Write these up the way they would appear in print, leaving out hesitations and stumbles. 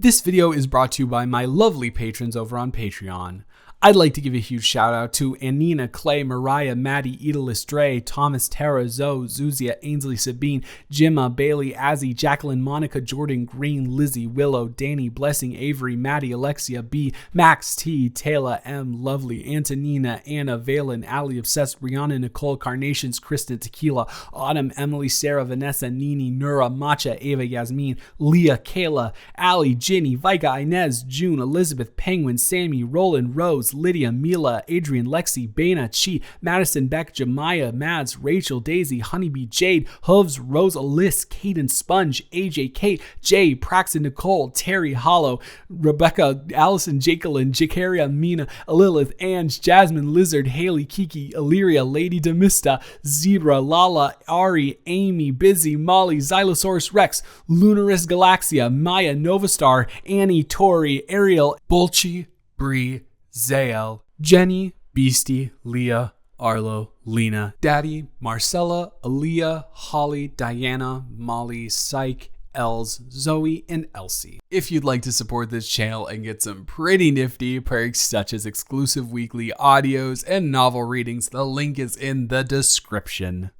This video is brought to you by my lovely patrons over on Patreon. I'd like to give a huge shout out to Anina, Clay, Mariah, Maddie, Edalis, Dre, Thomas, Tara, Zoe, Zuzia, Ainsley, Sabine, Jimma, Bailey, Azzy, Jacqueline, Monica, Jordan, Green, Lizzie, Willow, Danny, Blessing, Avery, Maddie, Alexia, B, Max, T, Taylor, M, Lovely, Antonina, Anna, Valen, Ali, Obsessed, Brianna, Nicole, Carnations, Kristen, Tequila, Autumn, Emily, Sarah, Vanessa, Nini, Nura, Matcha, Ava, Yasmin, Leah, Kayla, Ali, Ginny, Vika, Inez, June, Elizabeth, Penguin, Sammy, Roland, Rose, Lydia, Mila, Adrian, Lexi, Bana, Chi, Madison, Beck, Jemiah, Mads, Rachel, Daisy, Honeybee, Jade, Hooves, Rose, Alyss, Caden, Sponge, AJ, Kate, Jay, Praxton, Nicole, Terry, Hollow, Rebecca, Allison, Jacqueline, Jakaria, Mina, Lilith, Ange, Jasmine, Lizard, Haley, Kiki, Illyria, Lady Demista, Zebra, Lala, Ari, Amy, Busy, Molly, Xylosaurus Rex, Lunaris Galaxia, Maya, Novastar, Annie, Tori, Ariel, Bolchi, Bree, Zael, Jenny, Beastie, Leah, Arlo, Lena, Daddy, Marcella, Aaliyah, Holly, Diana, Molly, Psych, Els, Zoe, and Elsie. If you'd like to support this channel and get some pretty nifty perks such as exclusive weekly audios and novel readings, the link is in the description.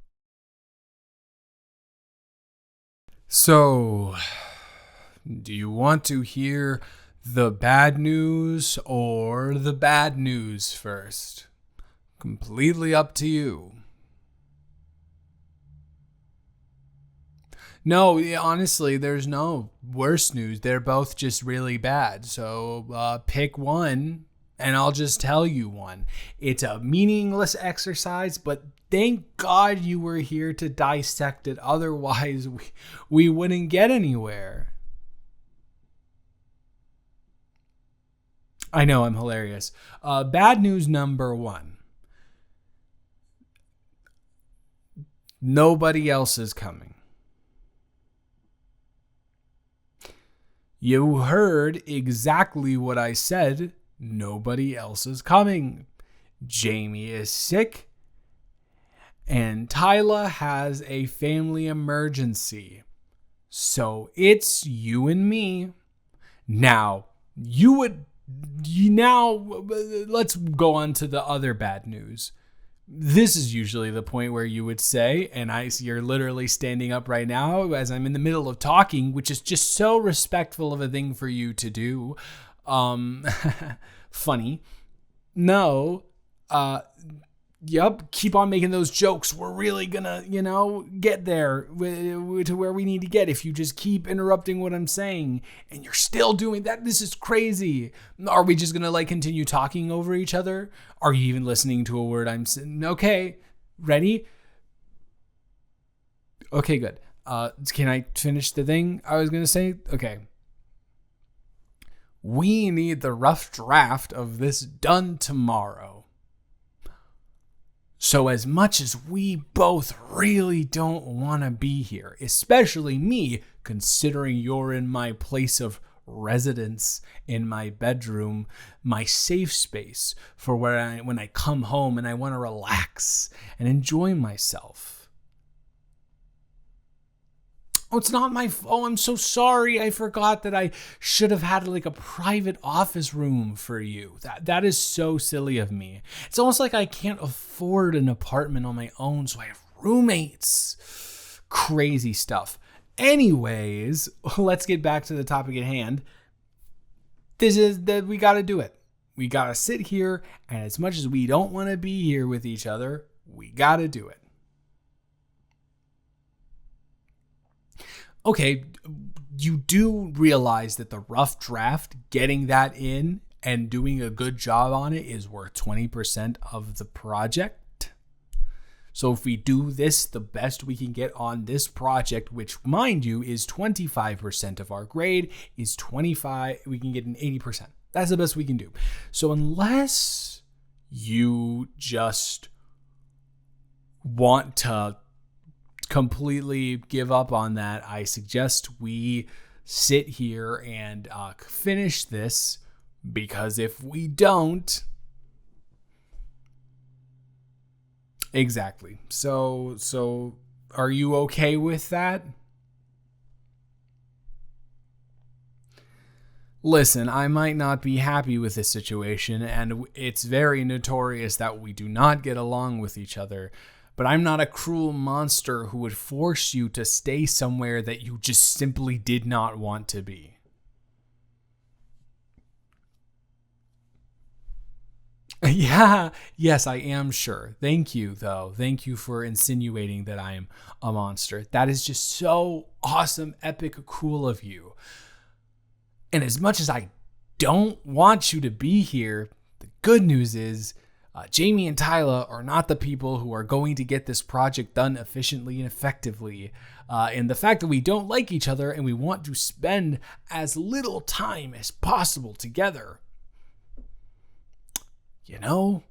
So, do you want to hear the bad news or the bad news first? Completely up to you. No, honestly, there's no worse news. They're both just really bad. So pick one and I'll just tell you one. It's a meaningless exercise, but thank God you were here to dissect it. Otherwise, we wouldn't get anywhere. I know, I'm hilarious. Bad news number one. Nobody else is coming. You heard exactly what I said. Nobody else is coming. Jamie is sick. And Tyla has a family emergency. So it's you and me. Now, let's go on to the other bad news. This is usually the point where you would say, and I see you're literally standing up right now as I'm in the middle of talking, which is just so respectful of a thing for you to do. Funny. No. Yep, keep on making those jokes. We're really gonna, get there to where we need to get if you just keep interrupting what I'm saying. And you're still doing that. This is crazy. Are we just gonna continue talking over each other? Are you even listening to a word I'm saying? Okay, ready? Okay, good. Can I finish the thing I was gonna say? Okay. We need the rough draft of this done tomorrow. So as much as we both really don't want to be here, especially me, considering you're in my place of residence, in my bedroom, my safe space for when I come home and I want to relax and enjoy myself. Oh, it's not my fault. Oh, I'm so sorry. I forgot that I should have had a private office room for you. That is so silly of me. It's almost like I can't afford an apartment on my own, so I have roommates. Crazy stuff. Anyways, let's get back to the topic at hand. This is that we got to do it. We got to sit here, and as much as we don't want to be here with each other, we got to do it. Okay, you do realize that the rough draft, getting that in and doing a good job on it is worth 20% of the project. So if we do this, the best we can get on this project, which mind you is 25% of our grade, is 25, we can get an 80%. That's the best we can do. So unless you just want to completely give up on that, I suggest we sit here and finish this, because if we don't, exactly. So are you okay with that? Listen, I might not be happy with this situation, and it's very notorious that we do not get along with each other, but I'm not a cruel monster who would force you to stay somewhere that you just simply did not want to be. Yeah, yes, I am sure. Thank you, though. Thank you for insinuating that I am a monster. That is just so awesome, epic, cool of you. And as much as I don't want you to be here, the good news is Jamie and Tyler are not the people who are going to get this project done efficiently and effectively. And the fact that we don't like each other and we want to spend as little time as possible together, you know,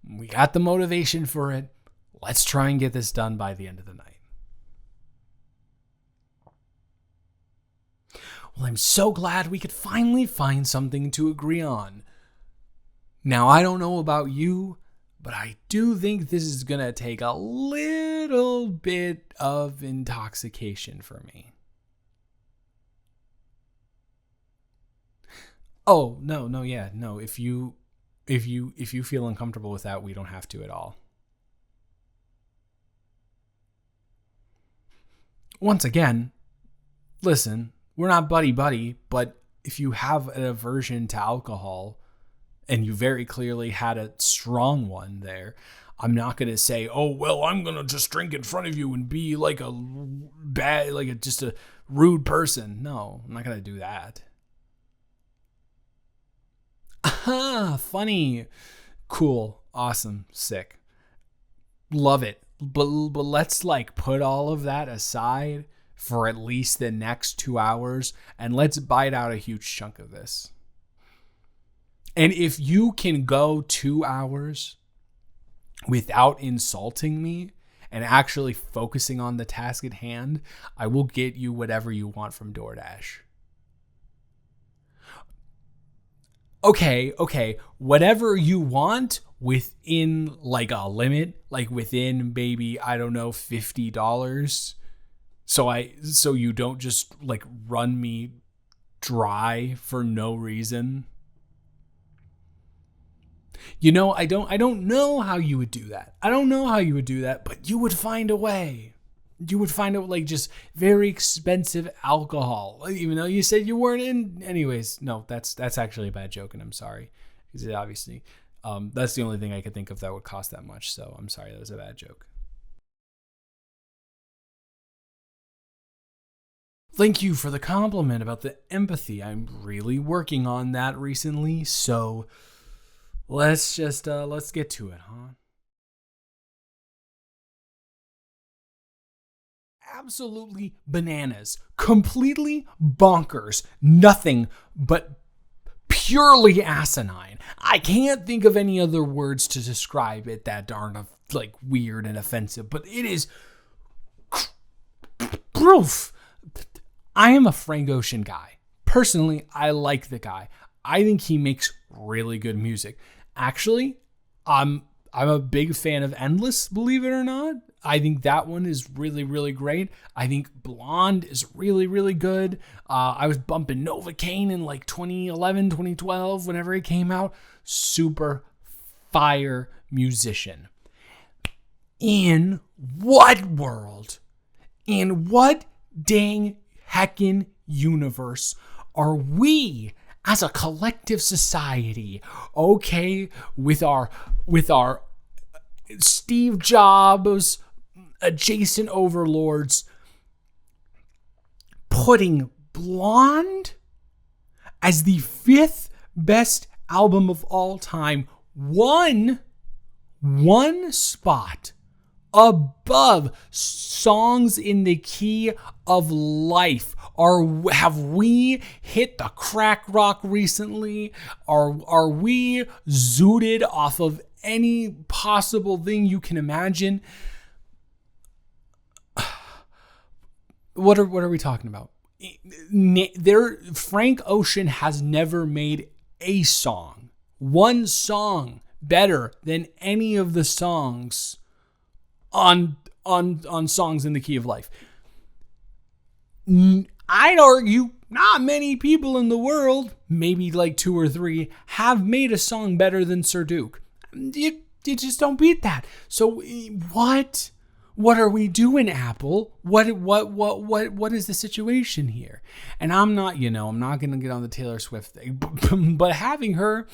we got the motivation for it. Let's try and get this done by the end of the night. Well, I'm so glad we could finally find something to agree on. Now, I don't know about you, but I do think this is going to take a little bit of intoxication for me. Oh, no, yeah, no. If you feel uncomfortable with that, we don't have to at all. Once again, listen, we're not buddy, but if you have an aversion to alcohol, and you very clearly had a strong one there, I'm not going to say, oh, well, I'm going to just drink in front of you and be like a bad, just a rude person. No, I'm not going to do that. Aha, funny. Cool. Awesome. Sick. Love it. But let's put all of that aside for at least the next 2 hours, and let's bite out a huge chunk of this. And if you can go 2 hours without insulting me and actually focusing on the task at hand, I will get you whatever you want from DoorDash. Okay, whatever you want within a limit, within maybe, I don't know, $50. So you don't just run me dry for no reason. You know, I don't know how you would do that. But you would find a way. You would find out just very expensive alcohol, even though you said you weren't in. Anyways, no, that's actually a bad joke, and I'm sorry, because obviously, that's the only thing I could think of that would cost that much. So I'm sorry, that was a bad joke. Thank you for the compliment about the empathy. I'm really working on that recently, so let's get to it, huh? Absolutely bananas. Completely bonkers. Nothing but purely asinine. I can't think of any other words to describe it that darn weird and offensive, but it is proof. I am a Frank Ocean guy. Personally, I like the guy. I think he makes really good music. Actually, I'm a big fan of Endless, believe it or not. I think that one is really, really great. I think Blonde is really, really good. I was bumping Novocaine in 2011, 2012, whenever it came out. Super fire musician. In what world, in what dang heckin' universe are we as a collective society okay with our Steve Jobs adjacent overlords putting Blonde as the 5th best album of all time, one spot above Songs in the Key of Life? Have we hit the crack rock recently? Are we zooted off of any possible thing you can imagine? What are we talking about? Frank Ocean has never made one song better than any of the songs on Songs in the Key of Life. I'd argue not many people in the world, maybe like 2 or 3, have made a song better than Sir Duke. You just don't beat that. So what? What are we doing, Apple? What is the situation here? And I'm not going to get on the Taylor Swift thing, but having her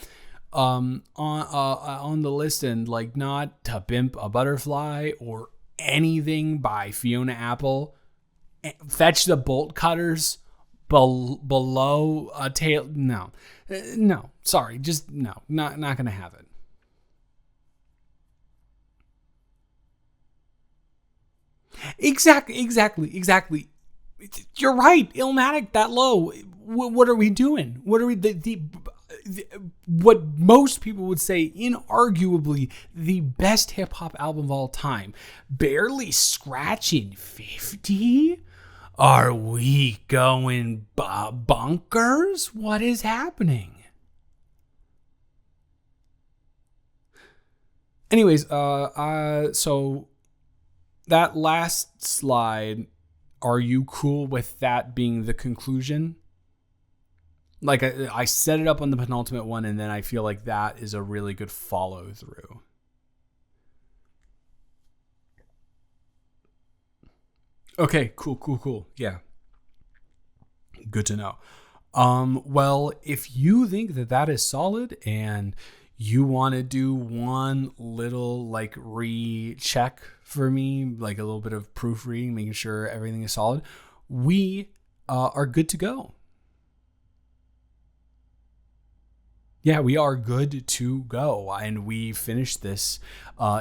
on the list and like not To Pimp a Butterfly or anything by Fiona Apple, Fetch the Bolt Cutters below a tail. No, sorry, just no, not gonna have it. Exactly. You're right. Illmatic that low. What are we doing? What are we what most people would say inarguably the best hip hop album of all time, barely scratching 50? Are we going bonkers? What is happening? Anyways, so that last slide, are you cool with that being the conclusion? Like I set it up on the penultimate one, and then I feel like that is a really good follow through. Okay, cool. Yeah. Good to know. Well, if you think that is solid and you want to do one little like recheck for me, like a little bit of proofreading, making sure everything is solid, we are good to go. Yeah, we are good to go. And we finished this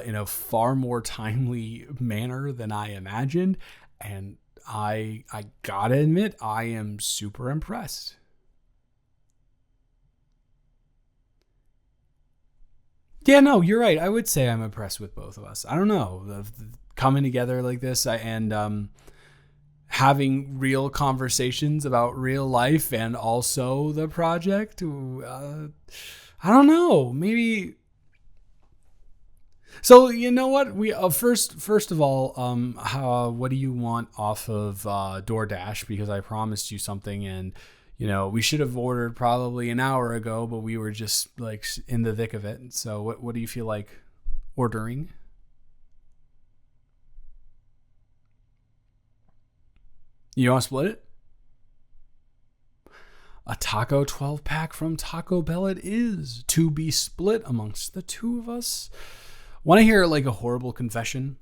in a far more timely manner than I imagined. And I gotta admit, I am super impressed. Yeah, no, you're right. I would say I'm impressed with both of us. I don't know, coming together like this and having real conversations about real life and also the project. I don't know, maybe. So you know what? We first of all, what do you want off of DoorDash? Because I promised you something, and we should have ordered probably an hour ago, but we were just like in the thick of it. So what do you feel like ordering? You want to split it? A taco 12-pack from Taco Bell it is, to be split amongst the two of us. Want to hear like a horrible confession?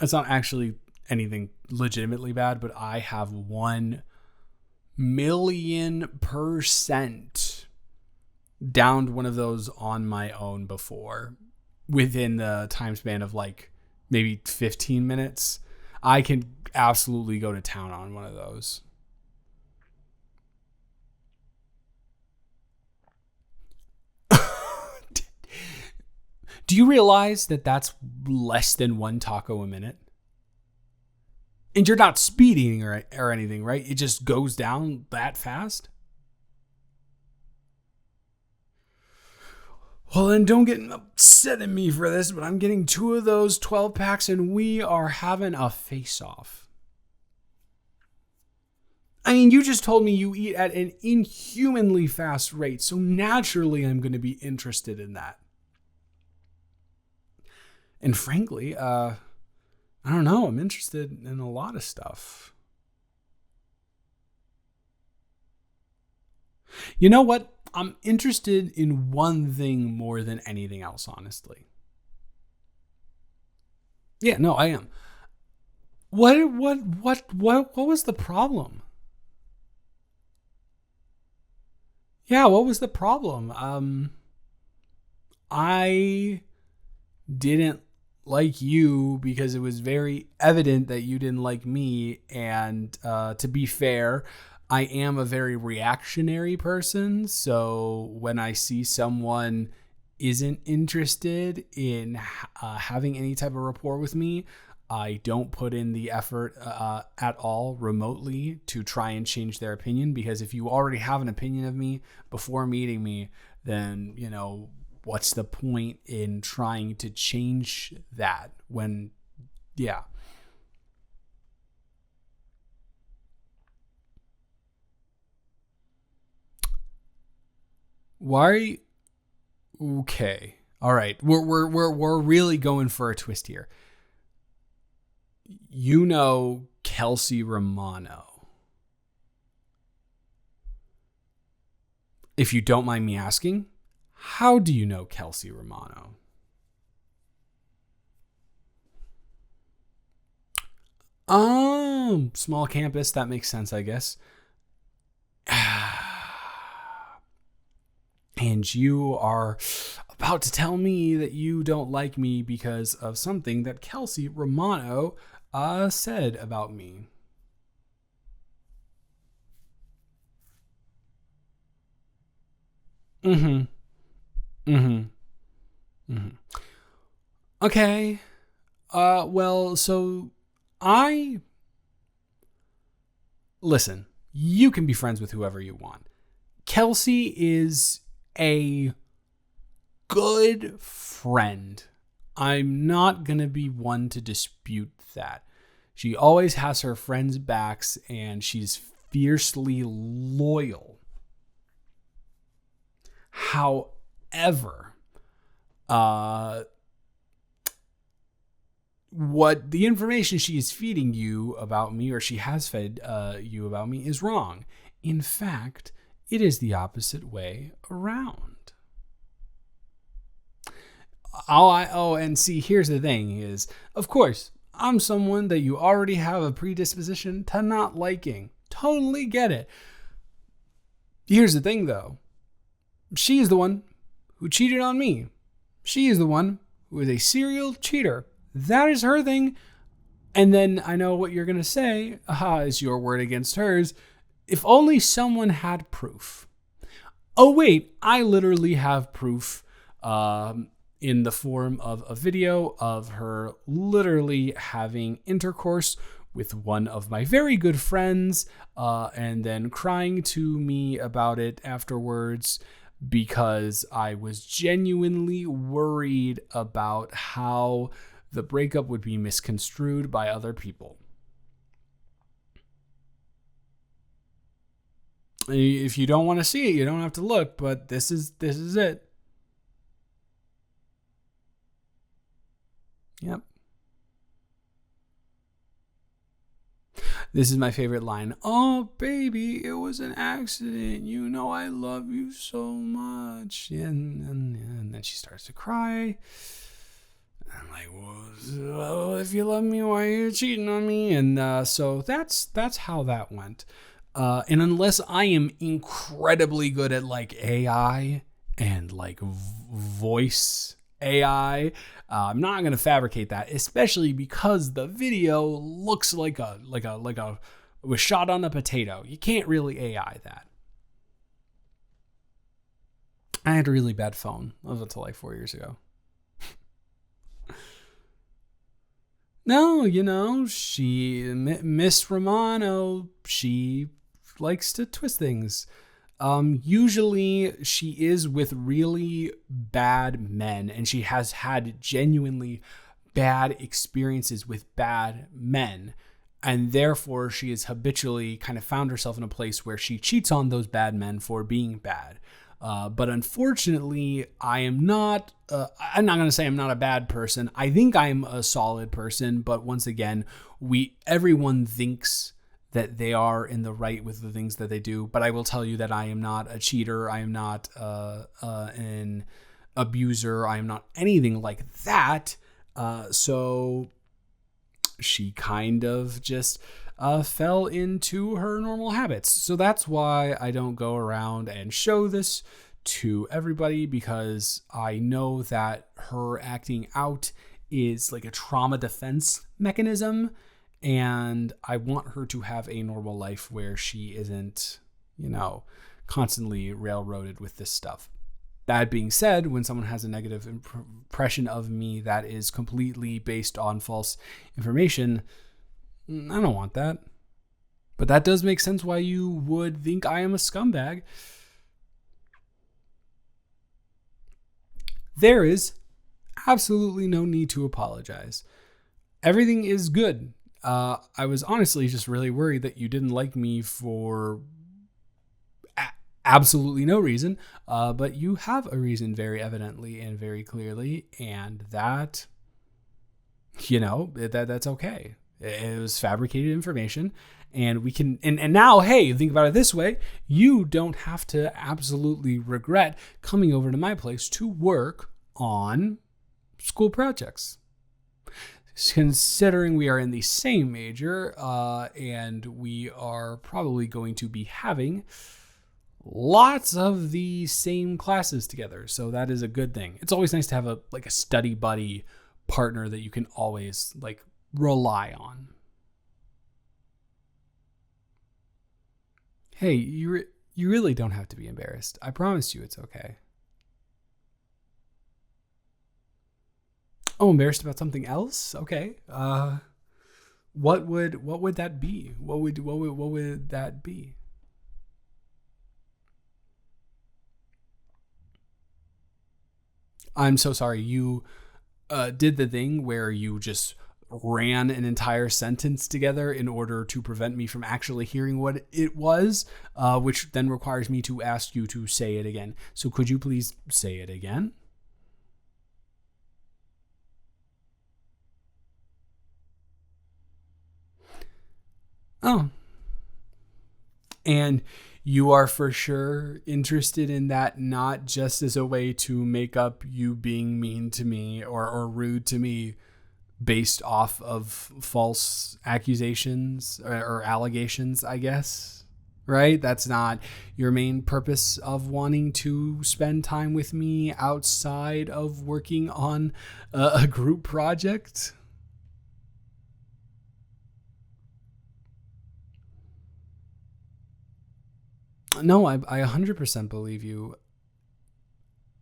It's not actually anything legitimately bad, but I have 1,000,000% downed one of those on my own before, within the time span of like maybe 15 minutes. I can absolutely go to town on one of those. Do you realize that that's less than one taco a minute? And you're not speeding or anything, right? It just goes down that fast? Well, then don't get upset at me for this, but I'm getting 2 of those 12 packs and we are having a face-off. I mean, you just told me you eat at an inhumanly fast rate, so naturally I'm going to be interested in that. And frankly, I don't know, I'm interested in a lot of stuff. You know what? I'm interested in one thing more than anything else, honestly. Yeah, no, I am. What was the problem? Yeah, what was the problem? I didn't like you because it was very evident that you didn't like me. And to be fair, I am a very reactionary person. So when I see someone isn't interested in having any type of rapport with me, I don't put in the effort at all remotely to try and change their opinion. Because if you already have an opinion of me before meeting me, then, what's the point in trying to change that when, yeah. Why are you... Okay. All right. We're really going for a twist here. You know Kelsey Romano. If you don't mind me asking, how do you know Kelsey Romano? Small campus. That makes sense, I guess. And you are about to tell me that you don't like me because of something that Kelsey Romano said about me. Mm-hmm. Mm-hmm. Mm-hmm. Okay. Well, so I... Listen, you can be friends with whoever you want. Kelsey is a good friend. I'm not going to be one to dispute that. She always has her friends' backs and she's fiercely loyal. However, what the information she is feeding you about me, or she has fed you about me, is wrong. In fact, it is the opposite way around. And see, here's the thing is, of course, I'm someone that you already have a predisposition to not liking. Totally get it. Here's the thing, though. She is the one who cheated on me. She is the one who is a serial cheater. That is her thing. And then I know what you're going to say. Is your word against hers. If only someone had proof. Oh, wait. I literally have proof in the form of a video of her literally having intercourse with one of my very good friends and then crying to me about it afterwards because I was genuinely worried about how the breakup would be misconstrued by other people. If you don't want to see it, you don't have to look, but this is it. Yep. This is my favorite line. Oh, baby, it was an accident. You know I love you so much. And then she starts to cry. I'm like, well, if you love me, why are you cheating on me? And so that's how that went. And unless I am incredibly good at like AI and like voice AI, I'm not going to fabricate that, especially because the video looks like it was shot on a potato. You can't really AI that. I had a really bad phone up until like 4 years ago. No, Miss Romano, she likes to twist things. Usually she is with really bad men, and she has had genuinely bad experiences with bad men. And therefore she has habitually kind of found herself in a place where she cheats on those bad men for being bad. But unfortunately, I'm not going to say I'm not a bad person. I think I'm a solid person. But once again, everyone thinks that they are in the right with the things that they do. But I will tell you that I am not a cheater. I am not an abuser. I am not anything like that. So she kind of just fell into her normal habits. So that's why I don't go around and show this to everybody, because I know that her acting out is like a trauma defense mechanism. And I want her to have a normal life where she isn't, constantly railroaded with this stuff. That being said, when someone has a negative impression of me that is completely based on false information, I don't want that. But that does make sense why you would think I am a scumbag. There is absolutely no need to apologize. Everything is good. I was honestly just really worried that you didn't like me for absolutely no reason, but you have a reason very evidently and very clearly, and that, that's okay. It was fabricated information, and we can, and now, hey, think about it this way. You don't have to absolutely regret coming over to my place to work on school projects. Considering we are in the same major, and we are probably going to be having lots of the same classes together. So that is a good thing. It's always nice to have a study buddy partner that you can always rely on. Hey, you really don't have to be embarrassed. I promise you it's okay. Oh, embarrassed about something else? Okay. What would that be? What would that be? I'm so sorry. You did the thing where you just ran an entire sentence together in order to prevent me from actually hearing what it was, which then requires me to ask you to say it again. So could you please say it again? Oh. And you are for sure interested in that, not just as a way to make up you being mean to me or rude to me based off of false accusations or allegations, I guess. Right? That's not your main purpose of wanting to spend time with me outside of working on a group project. No, I 100% believe you.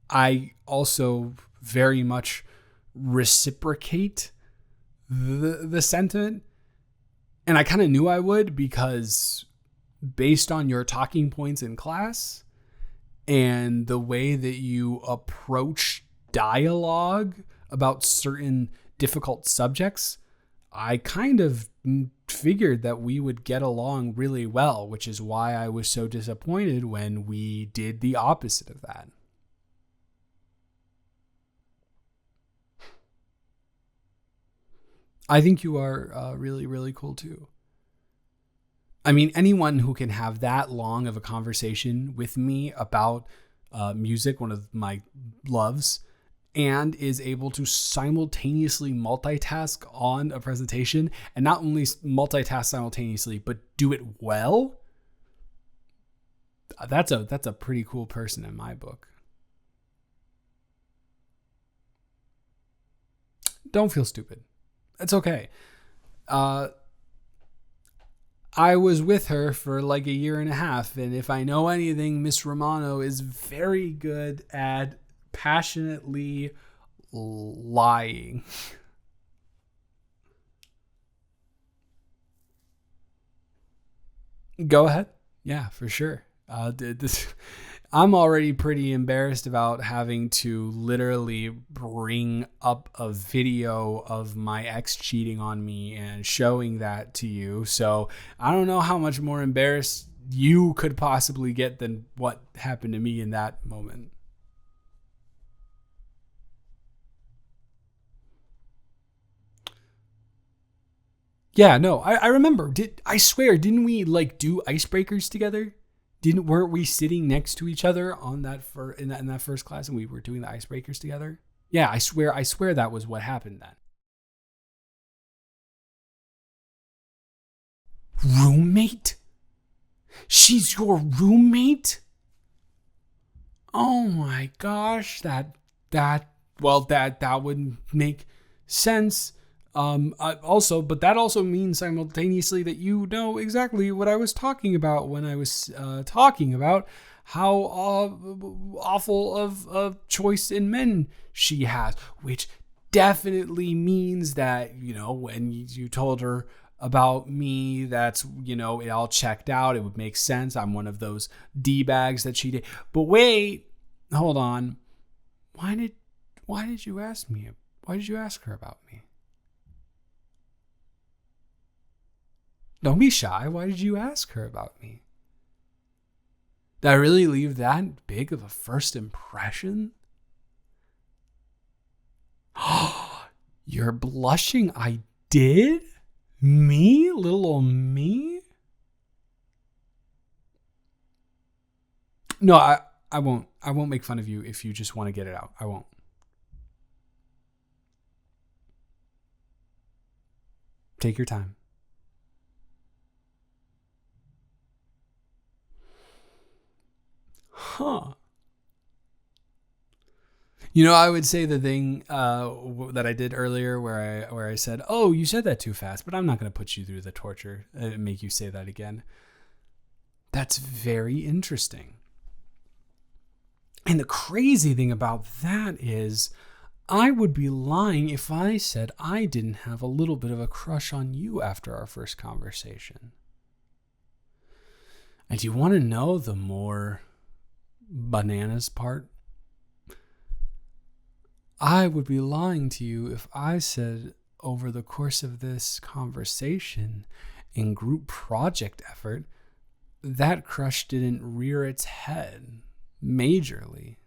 I also very much reciprocate the sentiment. And I kind of knew I would, because based on your talking points in class and the way that you approach dialogue about certain difficult subjects, I kind of figured that we would get along really well, which is why I was so disappointed when we did the opposite of that. I think you are really, really cool too. I mean, anyone who can have that long of a conversation with me about music, one of my loves, and is able to simultaneously multitask on a presentation, and not only multitask simultaneously, but do it well, that's a pretty cool person in my book. Don't feel stupid. It's okay. Uh, I was with her for like a year and a half, and if I know anything, Miss Romano is very good at passionately lying. Go ahead. Yeah, for sure. I'm already pretty embarrassed about having to literally bring up a video of my ex cheating on me and showing that to you. So I don't know how much more embarrassed you could possibly get than what happened to me in that moment. Yeah, no, I remember. I swear, didn't we do icebreakers together? Weren't we sitting next to each other on in that first class, and we were doing the icebreakers together? Yeah, I swear that was what happened then. Roommate? She's your roommate? Oh my gosh, that would make sense. But that also means simultaneously that you know exactly what I was talking about when I was talking about how awful of a choice in men she has, which definitely means that, when you told her about me, that's, it all checked out. It would make sense. I'm one of those D-bags that she did. But wait, hold on. Why did you ask me? Why did you ask her about me? Don't be shy. Why did you ask her about me? Did I really leave that big of a first impression? You're blushing. I did? Me? Little old me? No, I won't. I won't make fun of you if you just want to get it out. I won't. Take your time. Huh. I would say the thing that I did earlier where I said, "Oh, you said that too fast," but I'm not going to put you through the torture and make you say that again. That's very interesting. And the crazy thing about that is I would be lying if I said I didn't have a little bit of a crush on you after our first conversation. And do you want to know the more bananas part? I would be lying to you if I said over the course of this conversation and group project effort, that crush didn't rear its head majorly.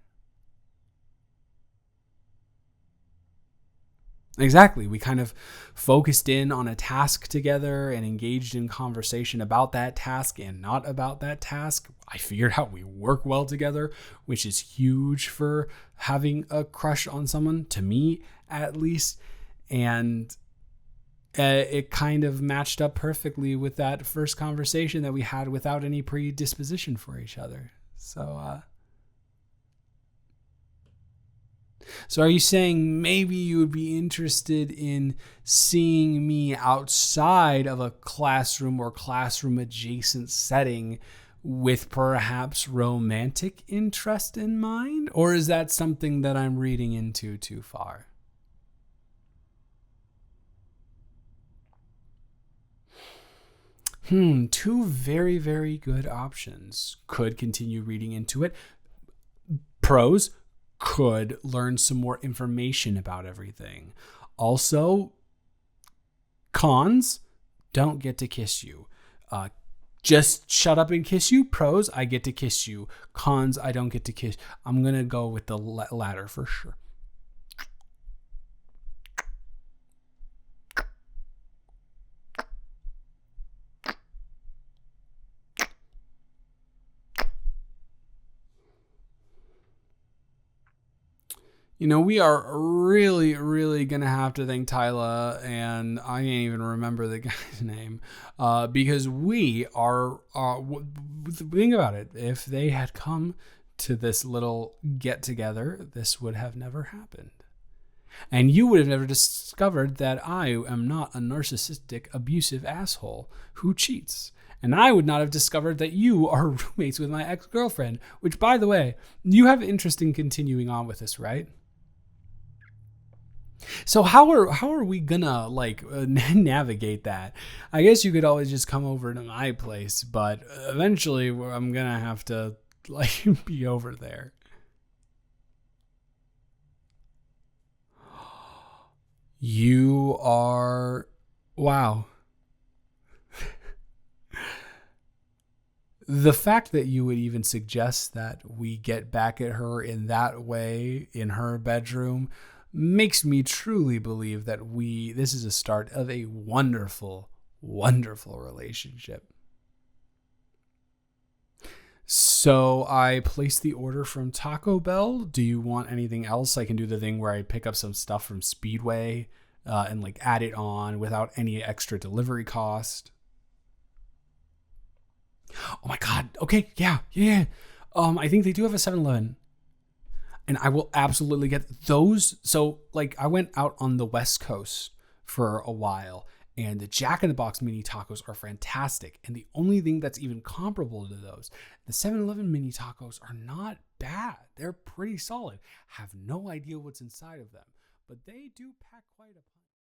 Exactly. We kind of focused in on a task together and engaged in conversation about that task and not about that task. I figured out we work well together, which is huge for having a crush on someone, to me at least. And it kind of matched up perfectly with that first conversation that we had without any predisposition for each other. So are you saying maybe you would be interested in seeing me outside of a classroom or classroom adjacent setting with perhaps romantic interest in mind? Or is that something that I'm reading into too far? Two very, very good options. Could continue reading into it. Pros, could learn some more information about everything. Also, cons, don't get to kiss you. Just shut up and kiss you. Pros, I get to kiss you. Cons, I don't get to kiss. I'm going to go with the latter for sure. We are really, really going to have to thank Tyler, and I can't even remember the guy's name, because we are, think about it, if they had come to this little get-together, this would have never happened. And you would have never discovered that I am not a narcissistic, abusive asshole who cheats. And I would not have discovered that you are roommates with my ex-girlfriend, which, by the way, you have interest in continuing on with this, right? So how are we gonna navigate that? I guess you could always just come over to my place, but eventually I'm gonna have to be over there. You are, wow. The fact that you would even suggest that we get back at her in that way in her bedroom makes me truly believe that this is a start of a wonderful, wonderful relationship. So I placed the order from Taco Bell. Do you want anything else? I can do the thing where I pick up some stuff from Speedway and add it on without any extra delivery cost. Oh my God. Okay. Yeah. I think they do have a 7-Eleven. And I will absolutely get those. So I went out on the West Coast for a while, and the Jack in the Box mini tacos are fantastic. And the only thing that's even comparable to those, the 7-Eleven mini tacos are not bad. They're pretty solid. Have no idea what's inside of them, but they do pack quite a punch.